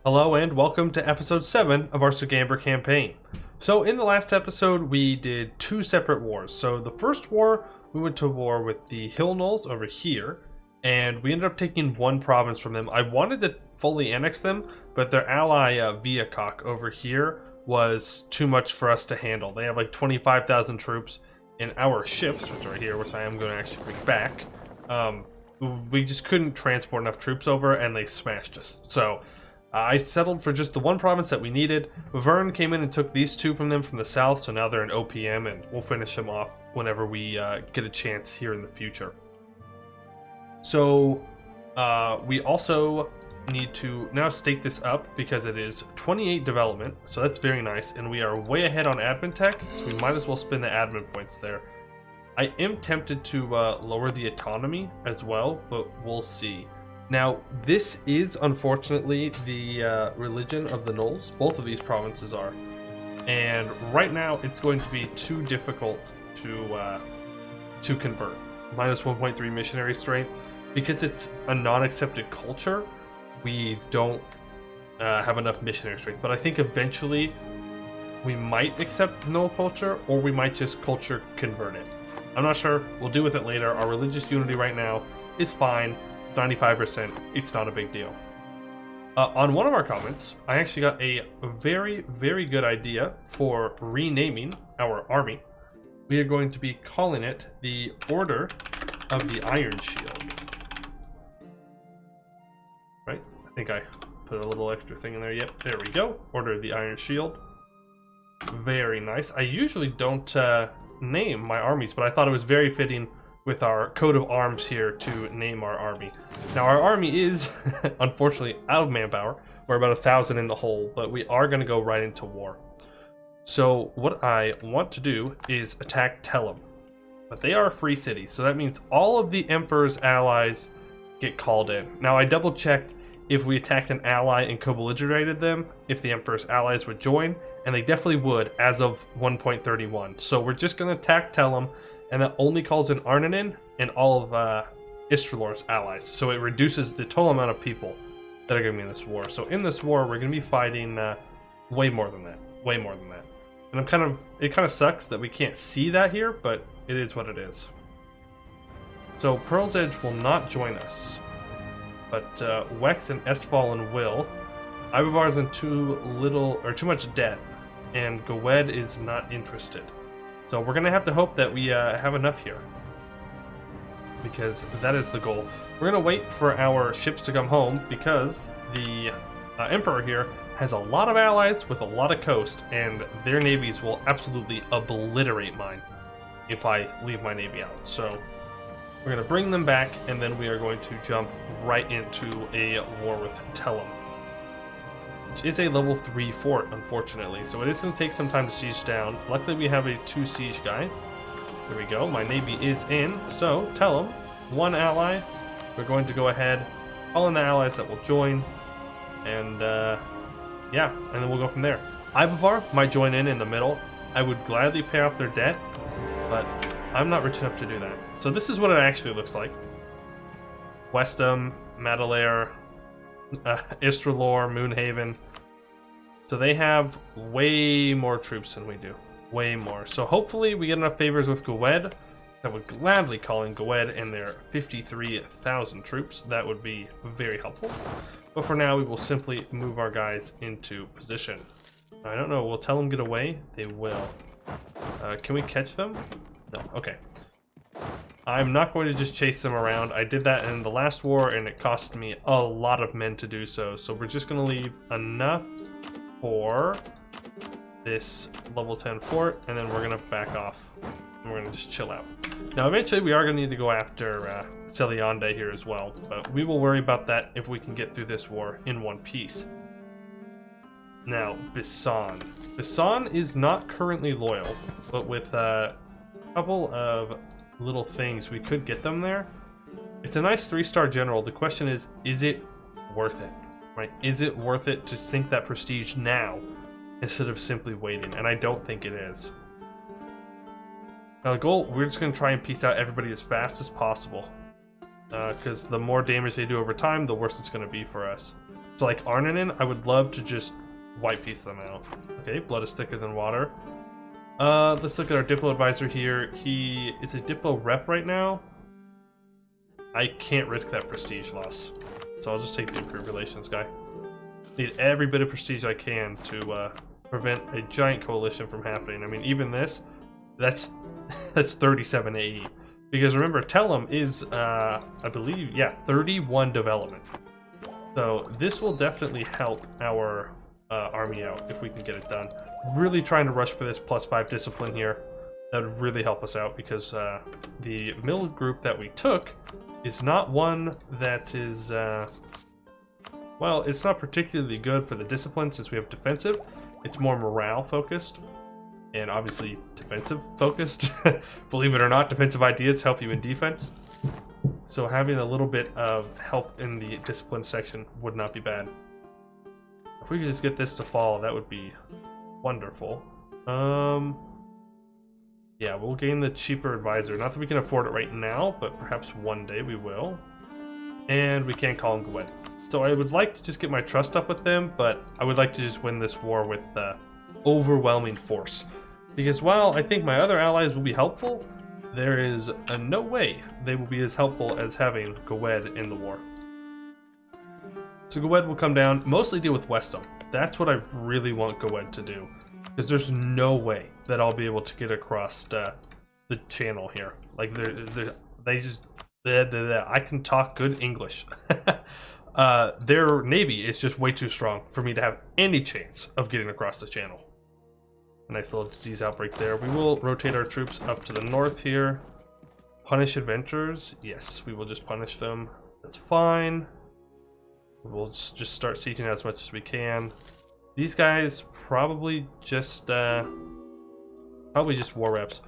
Hello and welcome to episode 7 of our Sugamber campaign. So in the last episode we did two separate wars. So the first war we went to war with the Hill Gnolls over here, and we ended up taking one province from them. I wanted to fully annex them, but their ally Viacok over here was too much for us to handle. They have like 25,000 troops, and our ships, which are here, which I am going to actually bring back, we just couldn't transport enough troops over, and they smashed us. So I settled for just the one province that we needed. Vern came in and took these two from them from the south, so now they're in OPM, and we'll finish them off whenever we get a chance here in the future. So we also need to now stake this up because it is 28 development, so that's very nice, and we are way ahead on admin tech, so we might as well spend the admin points there. I am tempted to lower the autonomy as well, but we'll see. Now, this is unfortunately the religion of the Gnolls. Both of these provinces are. And right now, it's going to be too difficult to convert. Minus 1.3 missionary strength. Because it's a non-accepted culture, we don't have enough missionary strength. But I think eventually we might accept Gnoll culture, or we might just culture convert it. I'm not sure. We'll deal with it later. Our religious unity right now is fine. It's 95%. It's not a big deal. On one of our comments, I actually got a very, very good idea for renaming our army. We are going to be calling it the Order of the Iron Shield. Right? I think I put a little extra thing in there. Yep, there we go. Order of the Iron Shield. Very nice. I usually don't name my armies, but I thought it was very fitting with our coat of arms here to name our army. Now our army is unfortunately out of manpower. We're about 1,000 in the hole, but we are going to go right into war. So what I want to do is attack Tellum, but they are a free city, so that means all of the Emperor's allies get called in. Now I double checked if we attacked an ally and co-belligerated them, if the Emperor's allies would join, and they definitely would as of 1.31. So we're just going to attack Tellum, and that only calls in Arninin and all of Istralor's allies. So it reduces the total amount of people that are going to be in this war. So in this war, we're going to be fighting way more than that. Way more than that. And it kind of sucks that we can't see that here, but it is what it is. So Pearl's Edge will not join us, but Wex and Estfallen will. Ivar's in too much debt, and Gowed is not interested. So we're going to have to hope that we have enough here, because that is the goal. We're going to wait for our ships to come home, because the Emperor here has a lot of allies with a lot of coast, and their navies will absolutely obliterate mine if I leave my navy out. So we're going to bring them back, and then we are going to jump right into a war with Tellum, which is a level 3 fort, unfortunately. So it is going to take some time to siege down. Luckily, we have a 2 siege guy. There we go. My navy is in. So, Tellum, one ally. We're going to go ahead, call in the allies that will join. And, yeah, and then we'll go from there. Ivar might join in the middle. I would gladly pay off their debt, but I'm not rich enough to do that. So this is what it actually looks like. Westham, Madalair, Istralor, Moonhaven. So they have way more troops than we do. Way more. So hopefully we get enough favors with Gowed. I would gladly call in Gowed and their 53,000 troops. That would be very helpful. But for now, we will simply move our guys into position. I don't know. Will Tellum get away? They will. Can we catch them? No. Okay. I'm not going to just chase them around. I did that in the last war, and it cost me a lot of men to do so. So we're just going to leave enough for this level 10 fort, and then we're going to back off. And we're going to just chill out. Now, eventually, we are going to need to go after Celiande here as well. But we will worry about that if we can get through this war in one piece. Now, Bisan. Bisan is not currently loyal, but with a couple of little things, we could get them there. It's a nice 3-star general. The question is it worth it? Right? Is it worth it to sink that prestige now instead of simply waiting? And I don't think it is. Now the goal, we're just going to try and piece out everybody as fast as possible. Because the more damage they do over time, the worse it's going to be for us. So like Arninin, I would love to just white piece them out. Okay, blood is thicker than water. Let's look at our Diplo advisor here. He is a Diplo rep right now. I can't risk that prestige loss. So I'll just take the improved relations guy. Need every bit of prestige I can to prevent a giant coalition from happening. I mean, even this, that's 37 AE. Because remember, Tellum is, I believe, yeah, 31 development. So this will definitely help our army out if we can get it done. Really trying to rush for this +5 discipline here. That would really help us out because the mill group that we took is not one that is, well, it's not particularly good for the discipline since we have defensive. It's more morale focused and obviously defensive focused. Believe it or not, defensive ideas help you in defense. So having a little bit of help in the discipline section would not be bad. If we could just get this to fall, that would be wonderful. Yeah, we'll gain the cheaper advisor. Not that we can afford it right now, but perhaps one day we will. And we can't call him Gwyn. So I would like to just get my trust up with them, but I would like to just win this war with overwhelming force. Because while I think my other allies will be helpful, there is no way they will be as helpful as having Gwyn in the war. So Gwyn will come down, mostly deal with Westham. That's what I really want Gwyn to do. Because there's no way that I'll be able to get across the channel here. Like, they just... I can talk good English. Their navy is just way too strong for me to have any chance of getting across the channel. A nice little disease outbreak there. We will rotate our troops up to the north here. Punish adventurers. Yes, we will just punish them. That's fine. We'll just start sieging as much as we can. These guys probably just war reps.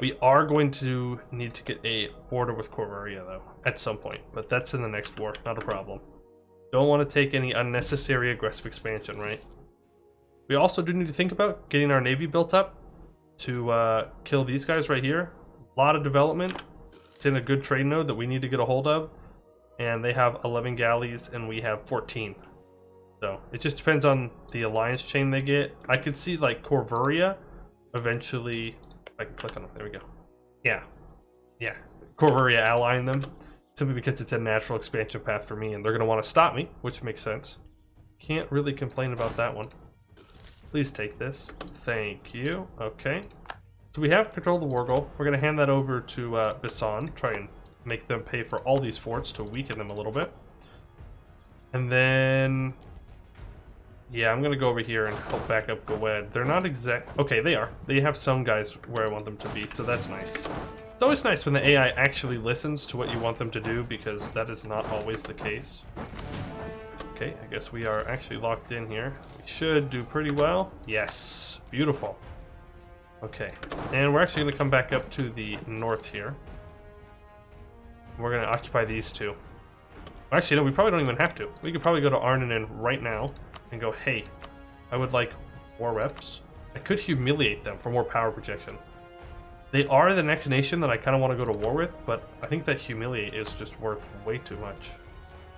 We are going to need to get a border with Corvaria though at some point, but that's in the next war, not a problem. Don't want to take any unnecessary aggressive expansion, right? We also do need to think about getting our navy built up to kill these guys right here. A lot of development. It's in a good trade node that we need to get a hold of, and they have 11 galleys and we have 14. So it just depends on the alliance chain they get. I could see like Corvaria eventually. I can click on them. There we go. Yeah. Corvaria allying them simply because it's a natural expansion path for me, and they're going to want to stop me, which makes sense. Can't really complain about that one. Please take this. Thank you. Okay. So we have control of the war goal. We're going to hand that over to Bisan. Try and make them pay for all these forts to weaken them a little bit. And then... yeah, I'm going to go over here and help back up Gwyn. They're not exact... okay, they are. They have some guys where I want them to be, so that's nice. It's always nice when the AI actually listens to what you want them to do, because that is not always the case. Okay, I guess we are actually locked in here. We should do pretty well. Yes, beautiful. Okay, and we're actually going to come back up to the north here. We're going to occupy these two. Actually, no, we probably don't even have to. We could probably go to Arninin right now and go, hey, I would like war reps. I could humiliate them for more power projection. They are the next nation that I kind of want to go to war with, but I think that humiliate is just worth way too much.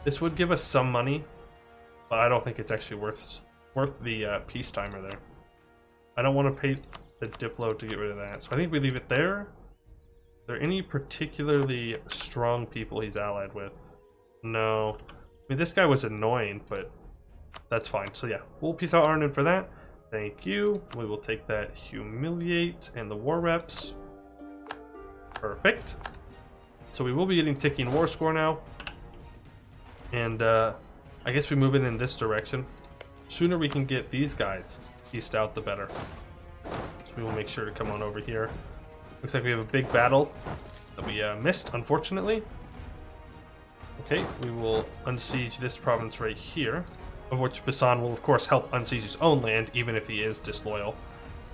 This would give us some money, but I don't think it's actually worth the peace timer there. I don't want to pay the Diplo to get rid of that, so I think we leave it there. Are there any particularly strong people he's allied with? No. I mean, this guy was annoying, but that's fine. So yeah, we'll peace out Arnon for that. Thank you. We will take that humiliate and the war reps. Perfect. So we will be getting ticking war score now. And I guess we move in this direction. Sooner we can get these guys pieced out, the better. So we will make sure to come on over here. Looks like we have a big battle that we missed, unfortunately. Okay, we will unsiege this province right here, of which Bisan will of course help unsiege his own land, even if he is disloyal.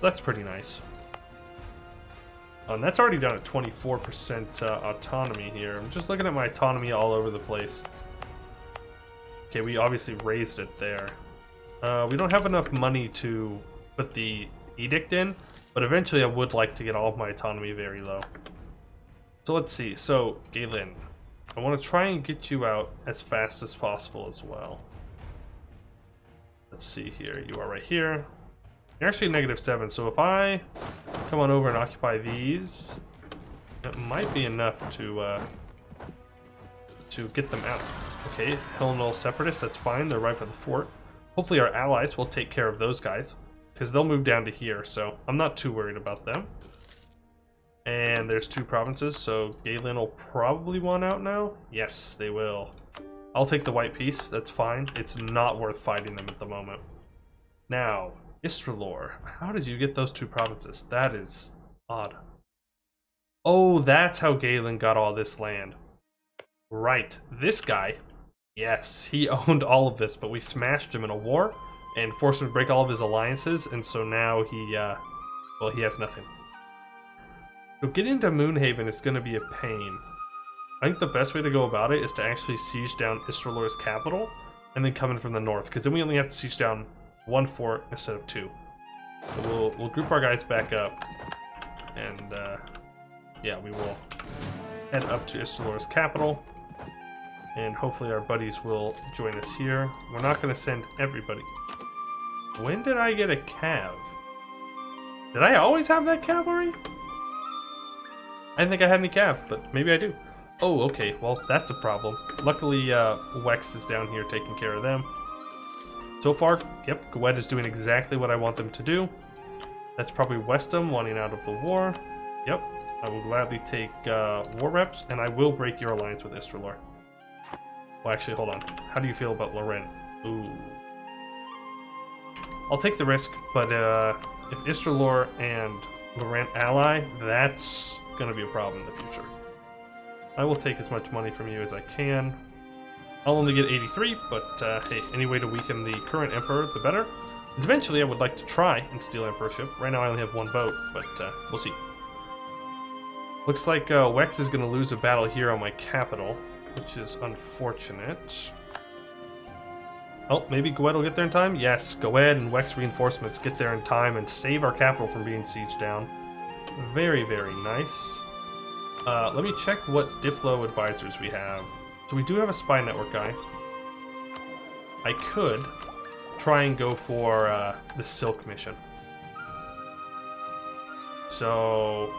That's pretty nice. And that's already down at 24% autonomy here. I'm just looking at my autonomy all over the place. Okay, we obviously raised it there. We don't have enough money to put the edict in, but eventually I would like to get all of my autonomy very low. So let's see. So, Galen, I want to try and get you out as fast as possible as well. Let's see here. You are right here. You're actually -7, so if I come on over and occupy these, it might be enough to get them out. Okay, Hill Knoll Separatists, that's fine. They're right by the fort. Hopefully our allies will take care of those guys, because they'll move down to here, so I'm not too worried about them. And there's 2 provinces, so Galen will probably want out now. Yes, they will. I'll take the white piece, that's fine. It's not worth fighting them at the moment. Now, Istralor, how did you get those 2 provinces? That is odd. Oh, that's how Galen got all this land. Right, this guy, yes, he owned all of this, but we smashed him in a war and forced him to break all of his alliances, and so now he, well, he has nothing. So getting to Moonhaven is going to be a pain. I think the best way to go about it is to actually siege down Istralor's capital and then come in from the north, because then we only have to siege down 1 fort instead of 2. So we'll group our guys back up, and yeah, we will head up to Istralor's capital, and hopefully our buddies will join us here. We're not going to send everybody. When did I get a cav? Did I always have that cavalry? I didn't think I had any cav, but maybe I do. Oh, okay, well, that's a problem. Luckily, Wex is down here taking care of them. So far, yep, Gwed is doing exactly what I want them to do. That's probably Westham wanting out of the war. Yep, I will gladly take war reps, and I will break your alliance with Istralor. Well, actually, hold on. How do you feel about Loren? Ooh. I'll take the risk, but if Istralor and Loren ally, that's going to be a problem in the future. I will take as much money from you as I can. I'll only get 83, but hey, any way to weaken the current emperor, the better. Because eventually I would like to try and steal emperorship. Right now I only have 1 vote, but we'll see. Looks like Wex is going to lose a battle here on my capital, which is unfortunate. Oh, maybe Goed will get there in time? Yes, Goed and Wex reinforcements get there in time and save our capital from being sieged down. Very, very nice. Let me check what Diplo advisors we have. So we do have a spy network guy. I could try and go for the Silk mission. So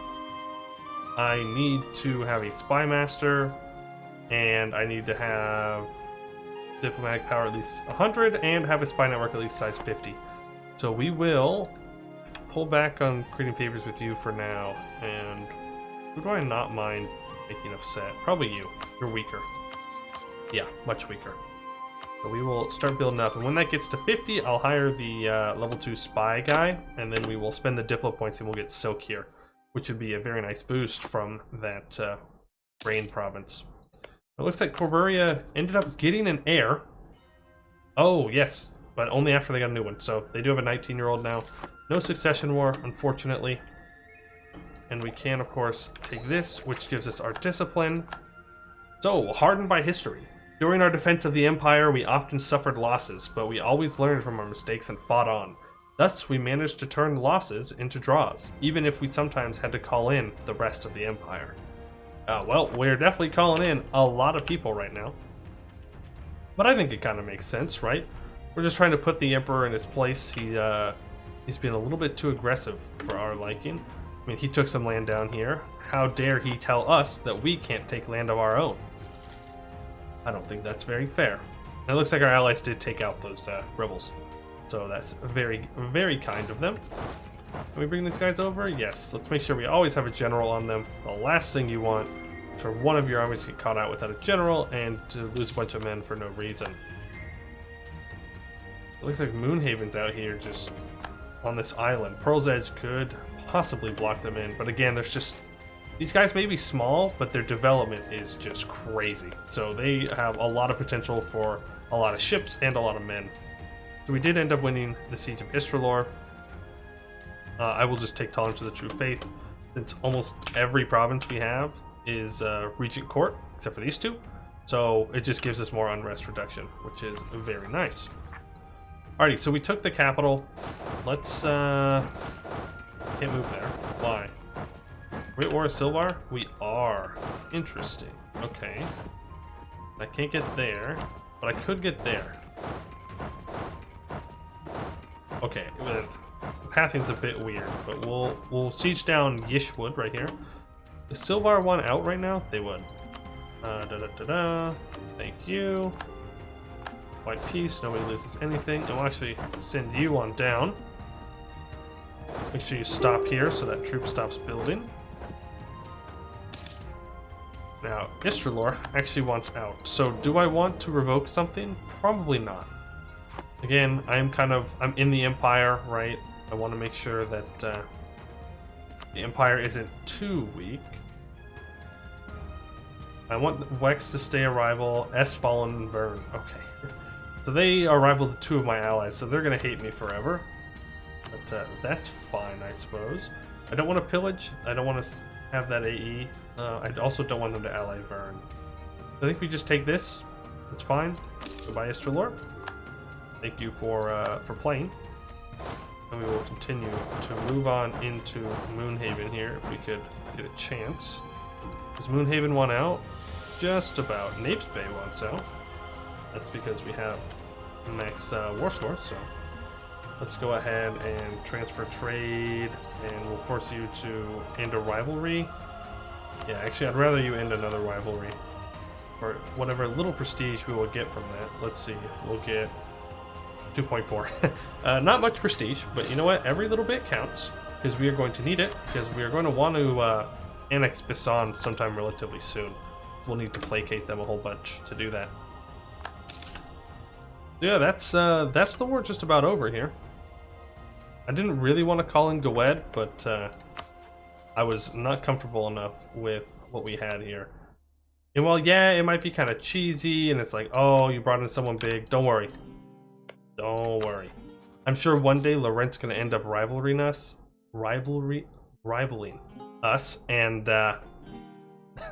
I need to have a spy master, and I need to have diplomatic power at least 100 and have a spy network at least size 50. So we will pull back on creating favors with you for now. And who do I not mind making upset? Probably you. You're weaker. Yeah, much weaker. So we will start building up, and when that gets to 50, I'll hire the level 2 spy guy, and then we will spend the Diplo points and we'll get Silk here, which would be a very nice boost from that Rain province. It looks like Corburia ended up getting an heir. Oh, yes, but only after they got a new one. So they do have a 19-year-old now. No succession war, unfortunately. And we can, of course, take this, which gives us our discipline. So, hardened by history. During our defense of the Empire, we often suffered losses, but we always learned from our mistakes and fought on. Thus, we managed to turn losses into draws, even if we sometimes had to call in the rest of the Empire. Well, we're definitely calling in a lot of people right now. But I think it kind of makes sense, right? We're just trying to put the Emperor in his place. He's been a little bit too aggressive for our liking. I mean, he took some land down here. How dare he tell us that we can't take land of our own? I don't think that's very fair. And it looks like our allies did take out those rebels. So that's very, very kind of them. Can we bring these guys over? Yes. Let's make sure we always have a general on them. The last thing you want is for one of your armies to get caught out without a general and to lose a bunch of men for no reason. It looks like Moonhaven's out here just on this island. Pearl's Edge could possibly block them in, but again, there's just... These guys may be small, but their development is just crazy. So they have a lot of potential for a lot of ships and a lot of men. So we did end up winning the Siege of Istralor. I will just take Tellum to the True Faith, since almost every province we have is Regent Court, except for these 2. So it just gives us more unrest reduction, which is very nice. Alrighty, so we took the capital. Let's... can't move there. Why? Great War of Silvar? We are. Interesting. Okay. I can't get there, but I could get there. Okay, pathing's a bit weird, but we'll siege down Yishwood right here. Is Silvar one out right now? They would. Thank you. White peace, nobody loses anything. And we'll actually send you on down. Make sure you stop here so that troop stops building. Now, Istralor actually wants out. So do I want to revoke something? Probably not. Again, I'm in the Empire, right? I want to make sure that the Empire isn't too weak. I want Wex to stay a rival, S Fallen and Vern. Okay. So they are rivals to 2 of my allies, so they're going to hate me forever. But that's fine, I suppose. I don't want to pillage. I don't want to have that AE. I also don't want them to ally Vern. I think we just take this. It's fine. Goodbye, Istralor. Thank you for playing. And we will continue to move on into Moonhaven here if we could get a chance. Is Moonhaven one out? Just about. Napes Bay wants out. That's because we have max war score, so let's go ahead and transfer trade, and we'll force you to end a rivalry. Yeah, actually, I'd rather you end another rivalry. Or whatever little prestige we will get from that. Let's see, we'll get 2.4. Not much prestige, but you know what? Every little bit counts, because we are going to need it, because we are going to want to annex Bisan sometime relatively soon. We'll need to placate them a whole bunch to do that. Yeah, that's the war just about over here. I didn't really want to call in Gwed, but I was not comfortable enough with what we had here. And while, yeah, it might be kind of cheesy, and it's like, oh, you brought in someone big. Don't worry. Don't worry. I'm sure one day Laurent's going to end up rivaling us, and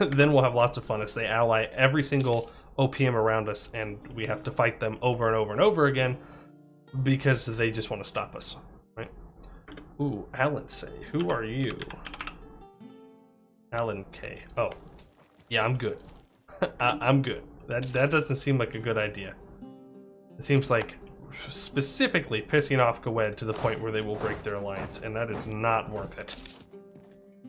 then we'll have lots of fun as they ally every single OPM around us, and we have to fight them over and over and over again because they just want to stop us, right? Ooh, Alan say, who are you? Alan K. Oh, yeah, I'm good. I'm good. That doesn't seem like a good idea. It seems like specifically pissing off Gwed to the point where they will break their alliance, and that is not worth it.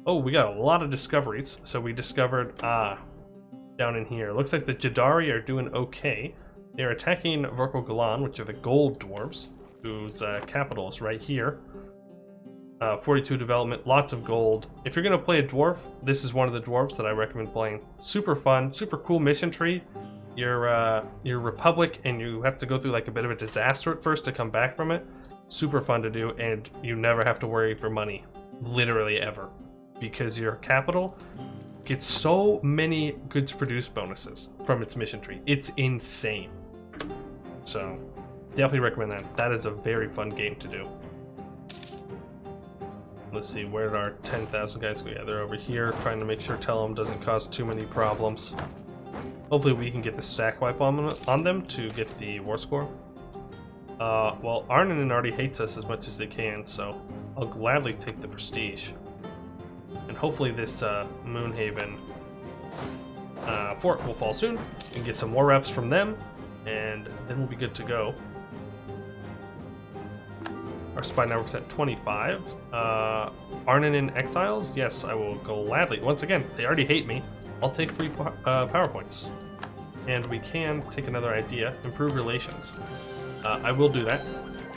Oh, we got a lot of discoveries. So we discovered, down in here. Looks like the Jadari are doing okay. They're attacking Vorko Galan, which are the gold dwarves, whose capital is right here. 42 development, lots of gold. If you're going to play a dwarf, this is one of the dwarves that I recommend playing. Super fun, super cool mission tree. You're Republic, and you have to go through like a bit of a disaster at first to come back from it. Super fun to do, and you never have to worry for money. Literally ever. Because your capital gets so many goods produced bonuses from its mission tree. It's insane. So, definitely recommend that. That is a very fun game to do. Let's see, where did our 10,000 guys go? Yeah, they're over here, trying to make sure Tellum doesn't cause too many problems. Hopefully we can get the stack wipe on them to get the war score. Well, Arnon already hates us as much as they can, so I'll gladly take the prestige. And hopefully this Moonhaven fort will fall soon, and get some more reps from them, and then we'll be good to go. Our spy network's at 25. Arnon in Exiles? Yes, I will gladly. Once again, they already hate me. I'll take free PowerPoints. And we can take another idea, improve relations. I will do that.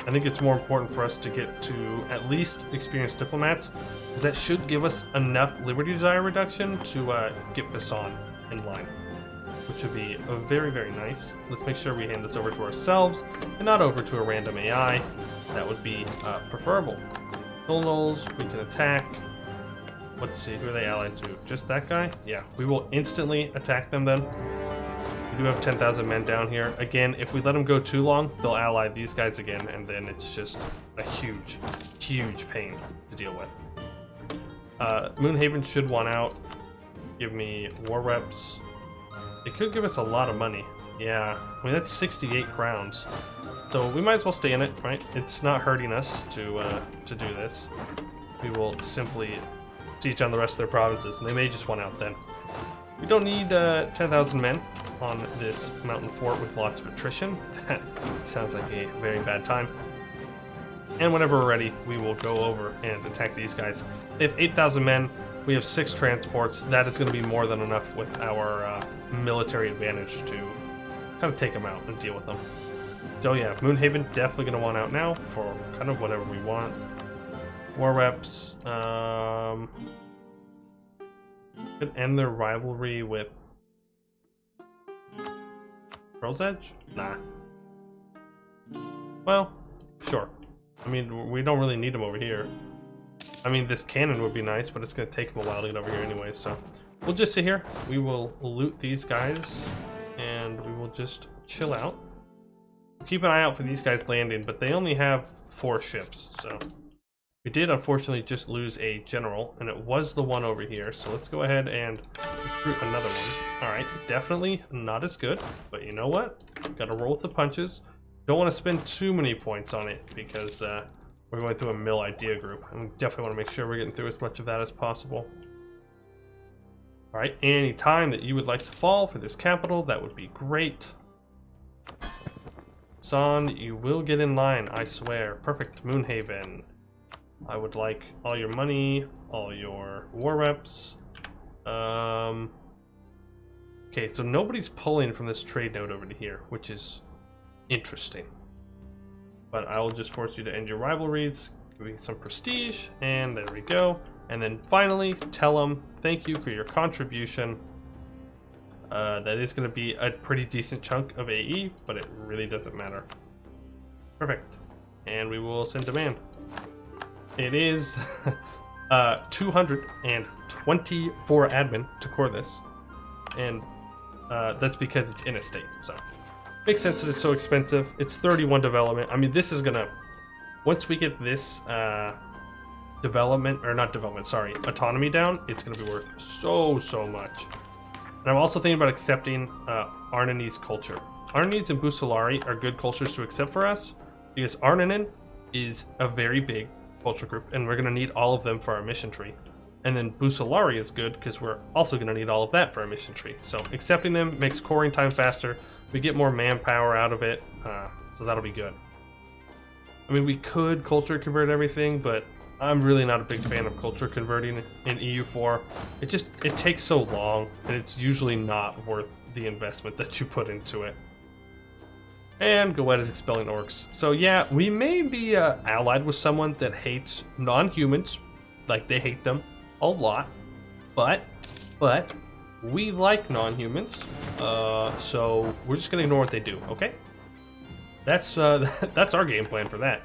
I think it's more important for us to get to at least experienced diplomats, because that should give us enough Liberty Desire reduction to get Bisan in line, which would be very, very nice. Let's make sure we hand this over to ourselves and not over to a random AI. That would be preferable. Nulls, we can attack. Let's see, who are they allied to? Just that guy? Yeah, we will instantly attack them then. We do have 10,000 men down here. Again, if we let them go too long, they'll ally these guys again, and then it's just a huge, huge pain to deal with. Moonhaven should want out. Give me war reps. It could give us a lot of money. Yeah, I mean, that's 68 crowns. So we might as well stay in it, right? It's not hurting us to do this. We will simply siege on the rest of their provinces, and they may just want out then. We don't need 10,000 men on this mountain fort with lots of attrition. That sounds like a very bad time. And whenever we're ready, we will go over and attack these guys. They have 8,000 men. We have 6 transports. That is going to be more than enough with our military advantage to kind of take them out and deal with them. So yeah, Moonhaven definitely going to want out now for kind of whatever we want. War reps. Could end their rivalry with Pearl's Edge? Nah. Well, sure. I mean, we don't really need them over here. I mean, this cannon would be nice, but it's going to take them a while to get over here anyway, so we'll just sit here. We will loot these guys, and we will just chill out. Keep an eye out for these guys landing, but they only have 4 ships, so we did unfortunately just lose a general, and it was the one over here, so let's go ahead and recruit another one. Alright, definitely not as good, but you know what? Gotta roll with the punches. Don't want to spend too many points on it, because we're going through a mill idea group, and we definitely want to make sure we're getting through as much of that as possible. Alright, any time that you would like to fall for this capital, that would be great. Son, you will get in line, I swear. Perfect, Moonhaven. I would like all your money, all your war reps. Okay, so nobody's pulling from this trade node over to here, which is interesting. But I will just force you to end your rivalries, give you some prestige, and there we go. And then finally, Tellum, thank you for your contribution. That is going to be a pretty decent chunk of AE, but it really doesn't matter. Perfect. And we will send demand. It is 224 admin to core this, and that's because it's in a state, so makes sense that it's so expensive. It's 31 development. I mean, this is gonna, once we get this autonomy down, it's gonna be worth so much. And I'm also thinking about accepting Arnani's culture. Arnani's and Busolari are good cultures to accept for us, because Arnanin is a very big culture group, and we're going to need all of them for our mission tree. And then Busolari is good because we're also going to need all of that for our mission tree. So accepting them makes coring time faster. We get more manpower out of it, so that'll be good. I mean, we could culture convert everything, but I'm really not a big fan of culture converting in EU4. It takes so long, and it's usually not worth the investment that you put into it. And Goed is expelling orcs. So yeah, we may be allied with someone that hates non-humans, like they hate them a lot, but we like non-humans, so we're just gonna ignore what they do, okay? That's our game plan for that.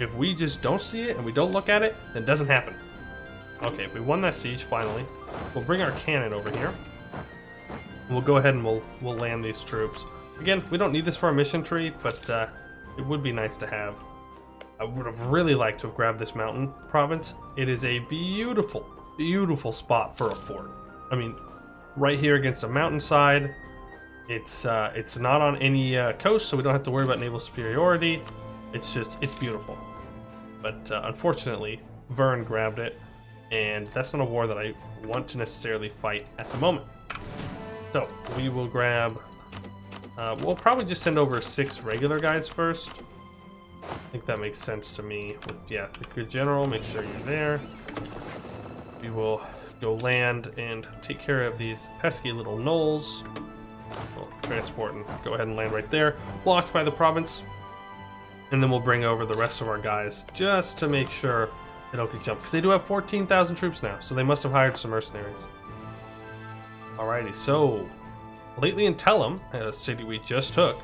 If we just don't see it and we don't look at it, then it doesn't happen. Okay, we won that siege finally. We'll bring our cannon over here. We'll go ahead and we'll land these troops. Again, we don't need this for our mission tree, but it would be nice to have. I would have really liked to have grabbed this mountain province. It is a beautiful, beautiful spot for a fort. I mean, right here against a mountainside. It's not on any coast, so we don't have to worry about naval superiority. It's beautiful. But unfortunately, Vern grabbed it, and that's not a war that I want to necessarily fight at the moment. So we will grab. We'll probably just send over 6 regular guys first. I think that makes sense to me. Yeah, the good general, make sure you're there. We will go land and take care of these pesky little gnolls. We'll transport and go ahead and land right there. We'll occupy the province, and then we'll bring over the rest of our guys just to make sure they don't get jumped. Because they do have 14,000 troops now, so they must have hired some mercenaries. Alrighty, so lately in Tellum, a city we just took,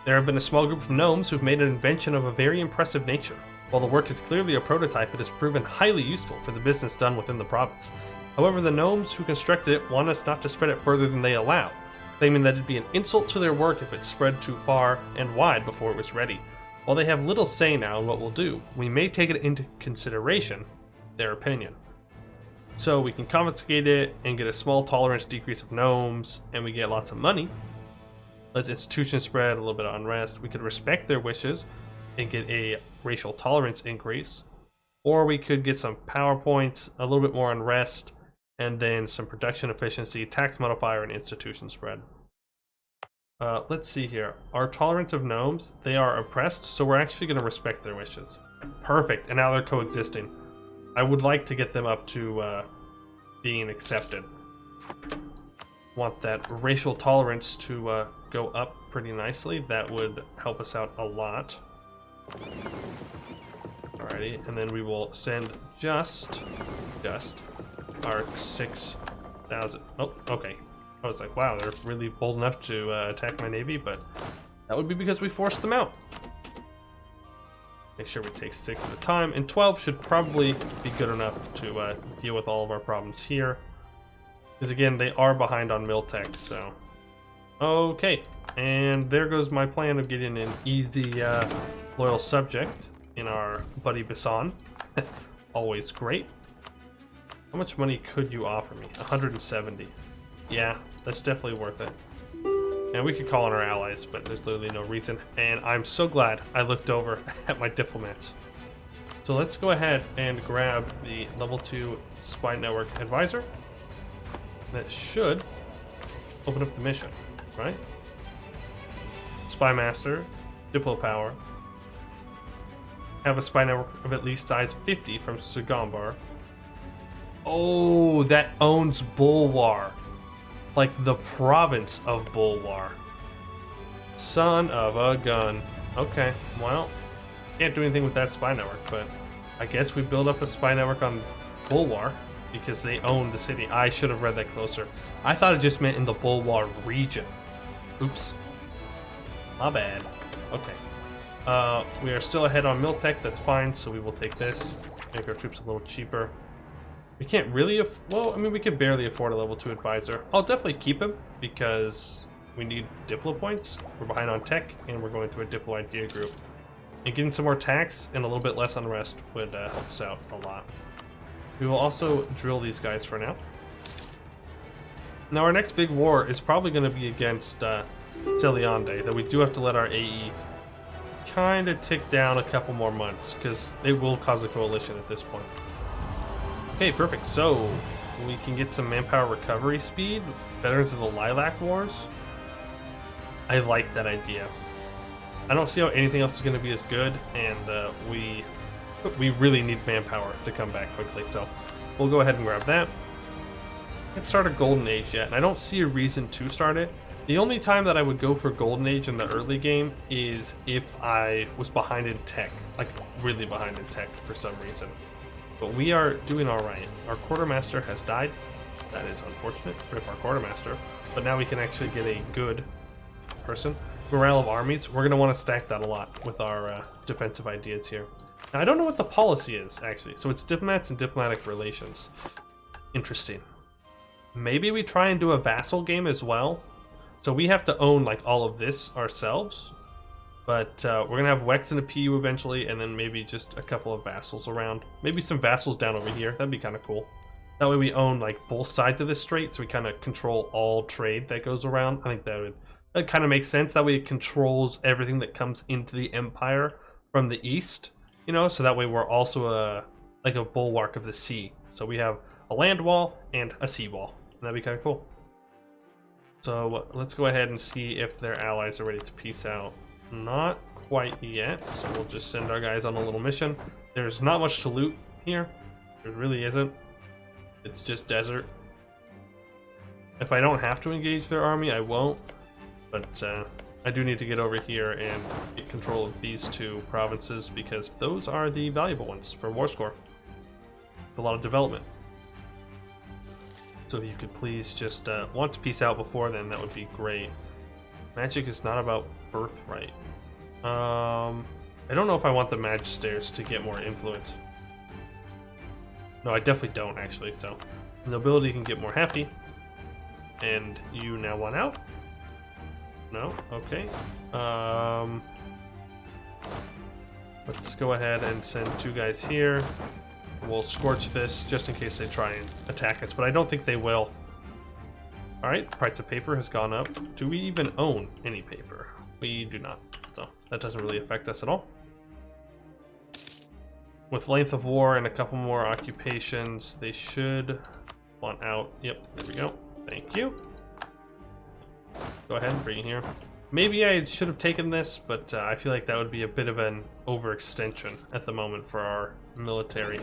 there have been a small group of gnomes who've made an invention of a very impressive nature. While the work is clearly a prototype, it has proven highly useful for the business done within the province. However, the gnomes who constructed it want us not to spread it further than they allow, claiming that it'd be an insult to their work if it spread too far and wide before it was ready. While they have little say now in what we'll do, we may take it into consideration, their opinion. So we can confiscate it and get a small tolerance decrease of gnomes, and we get lots of money. Let's institution spread, a little bit of unrest. We could respect their wishes and get a racial tolerance increase. Or we could get some power points, a little bit more unrest, and then some production efficiency, tax modifier, and institution spread. Let's see here. Our tolerance of gnomes, they are oppressed, so we're actually going to respect their wishes. Perfect, and now they're coexisting. I would like to get them up to being accepted. Want that racial tolerance to go up pretty nicely. That would help us out a lot. Alrighty, and then we will send just our 6,000. Oh, okay. I was like, wow, they're really bold enough to attack my navy, but that would be because we forced them out. Make sure we take 6 at a time, and 12 should probably be good enough to deal with all of our problems here. Because again, they are behind on mill tech, so... Okay, and there goes my plan of getting an easy loyal subject in our buddy Basan. Always great. How much money could you offer me? 170. Yeah, that's definitely worth it. And we could call on our allies, but there's literally no reason. And I'm so glad I looked over at my diplomats. So let's go ahead and grab the level 2 spy network advisor. That should open up the mission, right? Spy master, diplo power. Have a spy network of at least size 50 from Sugamber. Oh, that owns Bulwar. Like the province of Bulwar. Son of a gun. Okay, well, can't do anything with that spy network, but I guess we build up a spy network on Bulwar because they own the city. I should have read that closer. I thought it just meant in the Bulwar region. Oops. My bad. Okay. We are still ahead on Miltech, that's fine, so we will take this. Make our troops a little cheaper. We can't really, well, I mean, we can barely afford a level 2 advisor. I'll definitely keep him because we need Diplo points. We're behind on tech, and we're going through a Diplo idea group. And getting some more tax and a little bit less unrest would help us out a lot. We will also drill these guys for now. Now, our next big war is probably going to be against Celiande, that we do have to let our AE kind of tick down a couple more months, because it will cause a coalition at this point. Okay, perfect. So, we can get some manpower recovery speed. Veterans of the Lilac Wars. I like that idea. I don't see how anything else is going to be as good, and we really need manpower to come back quickly, so we'll go ahead and grab that. Let's start a Golden Age yet, and I don't see a reason to start it. The only time that I would go for Golden Age in the early game is if I was behind in tech, like really behind in tech for some reason. But we are doing alright. Our quartermaster has died. That is unfortunate. Rip our quartermaster. But now we can actually get a good person. Morale of armies. We're going to want to stack that a lot with our defensive ideas here. Now, I don't know what the policy is, actually. So it's diplomats and diplomatic relations. Interesting. Maybe we try and do a vassal game as well. So we have to own like all of this ourselves. But we're going to have Wex and a PU eventually, and then maybe just a couple of vassals around. Maybe some vassals down over here. That'd be kind of cool. That way we own like both sides of this strait, so we kind of control all trade that goes around. I think that kind of makes sense. That way it controls everything that comes into the empire from the east, you know, so that way we're also like a bulwark of the sea. So we have a land wall and a sea wall. And that'd be kind of cool. So let's go ahead and see if their allies are ready to peace out. Not quite yet, so we'll just send our guys on a little mission. There's not much to loot here. There really isn't. It's just desert. If I don't have to engage their army, I won't. But I do need to get over here and get control of these two provinces because those are the valuable ones for War Score. A lot of development. So if you could please just want to peace out before then, that would be great. Magic is not about birthright. I don't know if I want the Magisters to get more influence. No, I definitely don't, actually. So, nobility can get more happy. And you now want out? No? Okay. Let's go ahead and send 2 guys here. We'll scorch this just in case they try and attack us, but I don't think they will. Alright, price of paper has gone up. Do we even own any paper? We do not, so that doesn't really affect us at all. With length of war and a couple more occupations, they should want out. Yep, there we go. Thank you. Go ahead and bring it here. Maybe I should have taken this, but I feel like that would be a bit of an overextension at the moment for our military.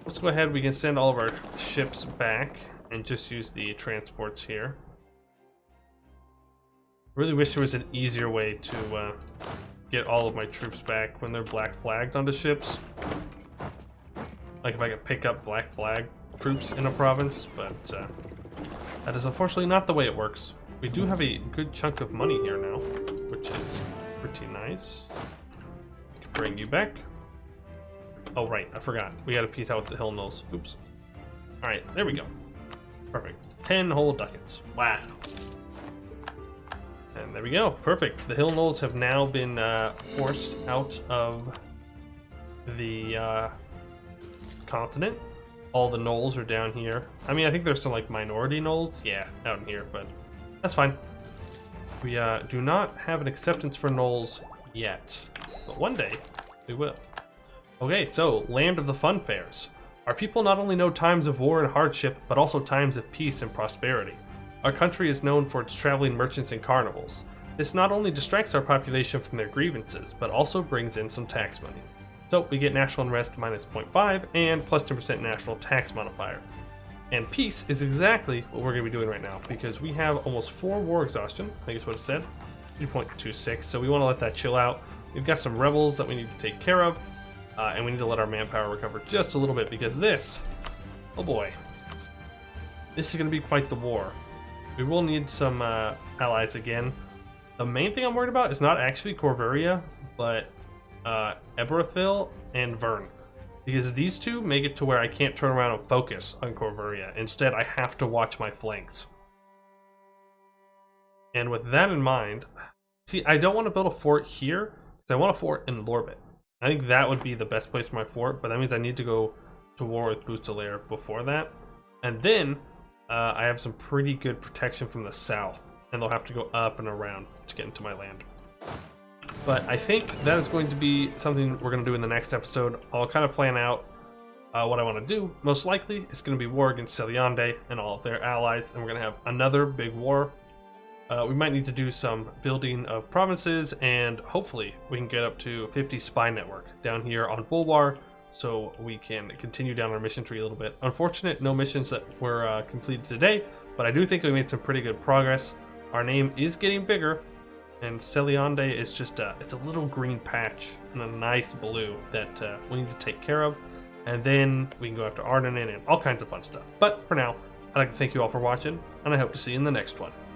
Let's go ahead. We can send all of our ships back and just use the transports here. Really wish there was an easier way to get all of my troops back when they're black flagged onto ships. Like if I could pick up black flag troops in a province, but that is unfortunately not the way it works. We do have a good chunk of money here now, which is pretty nice. We can bring you back. Oh right, I forgot. We gotta piece out with the hill knolls. Oops. Alright, there we go. Perfect. 10 whole ducats. Wow. And there we go. Perfect. The hill knolls have now been forced out of the continent. All the knolls are down here. I mean, I think there's some like minority knolls. Yeah, out in here, but that's fine. We do not have an acceptance for knolls yet, but one day we will. Okay, so land of the fun fairs. Our people not only know times of war and hardship, but also times of peace and prosperity. Our country is known for its traveling merchants and carnivals. This not only distracts our population from their grievances, but also brings in some tax money. So we get national unrest minus 0.5 and plus 10% national tax modifier. And peace is exactly what we're going to be doing right now, because we have almost 4 war exhaustion, I think is what it said, 3.26, so we want to let that chill out. We've got some rebels that we need to take care of, and we need to let our manpower recover just a little bit, because this, oh boy, this is going to be quite the war. We will need some allies again. The main thing I'm worried about is not actually Corveria, but Eberethil and Vern. Because these two make it to where I can't turn around and focus on Corveria. Instead, I have to watch my flanks. And with that in mind, see, I don't want to build a fort here, because I want a fort in Lorbit. I think that would be the best place for my fort, but that means I need to go to war with Boostalair before that. And then, I have some pretty good protection from the south, and they'll have to go up and around to get into my land. But I think that is going to be something we're going to do in the next episode. I'll kind of plan out what I want to do. Most likely, it's going to be war against Celiande and all of their allies, and we're going to have another big war. We might need to do some building of provinces, and hopefully we can get up to 50 spy network down here on Bulwar, so we can continue down our mission tree a little bit. Unfortunate, no missions that were completed today, but I do think we made some pretty good progress. Our name is getting bigger, and Celiande is just it's a little green patch and a nice blue that we need to take care of, and then we can go after Ardennen and all kinds of fun stuff. But for now, I'd like to thank you all for watching, and I hope to see you in the next one.